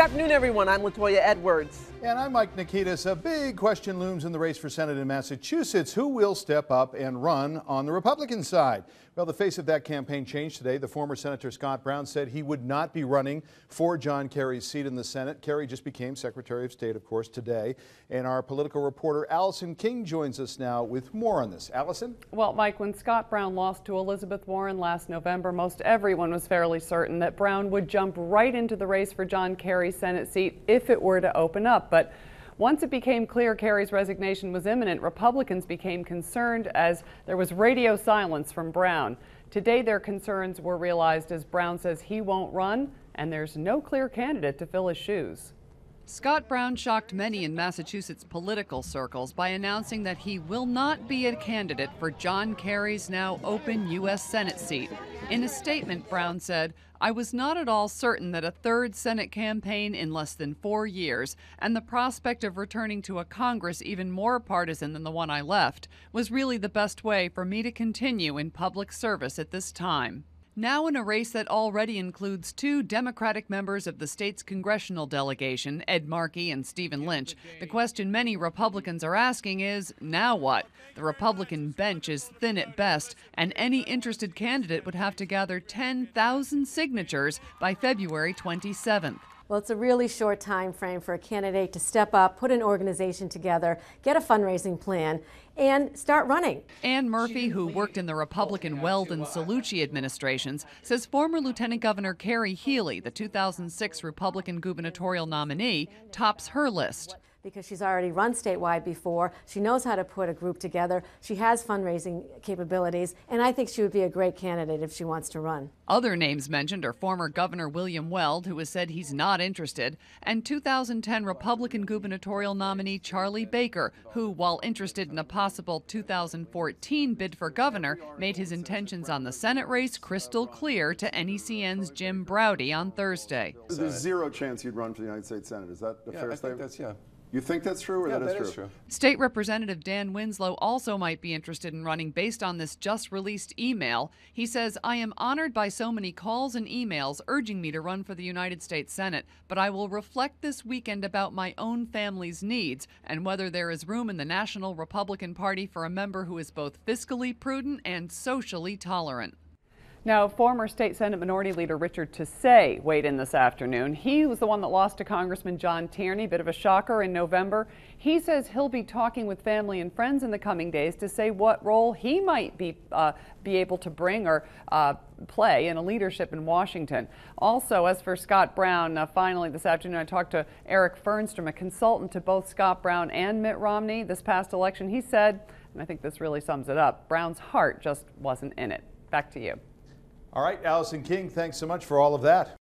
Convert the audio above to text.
afternoon, everyone. I'm Latoya Edwards. And I'm Mike Nikitas. A big question looms in the race for Senate in Massachusetts. Who will step up and run on the Republican side? Well, the face of that campaign changed today. The former Senator Scott Brown said he would not be running for John Kerry's seat in the Senate. Kerry just became Secretary of State, of course, today. And our political reporter Allison King joins us now with more on this. Allison? Well, Mike, when Scott Brown lost to Elizabeth Warren last November, most everyone was fairly certain that Brown would jump right into the race for John Kerry's Senate seat if it were to open up. But once it became clear Kerry's resignation was imminent, Republicans became concerned as there was radio silence from Brown. Today, their concerns were realized as Brown says he won't run, and there's no clear candidate to fill his shoes. Scott Brown shocked many in Massachusetts political circles by announcing that he will not be a candidate for John Kerry's now open U.S. Senate seat. In a statement, Brown said, "I was not at all certain that a third Senate campaign in less than 4 years and the prospect of returning to a Congress even more partisan than the one I left was really the best way for me to continue in public service at this time." Now in a race that already includes 2 Democratic members of the state's congressional delegation, Ed Markey and Stephen Lynch, the question many Republicans are asking is, now what? The Republican bench is thin at best, and any interested candidate would have to gather 10,000 signatures by February 27th. Well, it's a really short time frame for a candidate to step up, put an organization together, get a fundraising plan, and start running. Ann Murphy, who worked in the Republican Weld and Cellucci administrations, says former Lieutenant Governor Carrie Healy, the 2006 Republican gubernatorial nominee, tops her list. Because she's already run statewide before, she knows how to put a group together, she has fundraising capabilities, and I think she would be a great candidate if she wants to run. Other names mentioned are former Governor William Weld, who has said he's not interested, and 2010 Republican gubernatorial nominee Charlie Baker, who, while interested in a possible 2014 bid for governor, made his intentions on the Senate race crystal clear to NECN's Jim Browdy on Thursday. There's zero chance you'd run for the United States Senate. Is that a fair statement? Yeah. You think that's true, or Yeah, that is true? State Representative Dan Winslow also might be interested in running based on this just released email. He says, "I am honored by so many calls and emails urging me to run for the United States Senate, but I will reflect this weekend about my own family's needs and whether there is room in the National Republican Party for a member who is both fiscally prudent and socially tolerant." Now, former State Senate Minority Leader Richard Tussey weighed in this afternoon. He was the one that lost to Congressman John Tierney, bit of a shocker in November. He says he'll be talking with family and friends in the coming days to say what role he might be able to bring or play in a leadership in Washington. Also, as for Scott Brown, finally this afternoon I talked to Eric Fernstrom, a consultant to both Scott Brown and Mitt Romney this past election. He said, and I think this really sums it up, Brown's heart just wasn't in it. Back to you. All right, Allison King, thanks so much for all of that.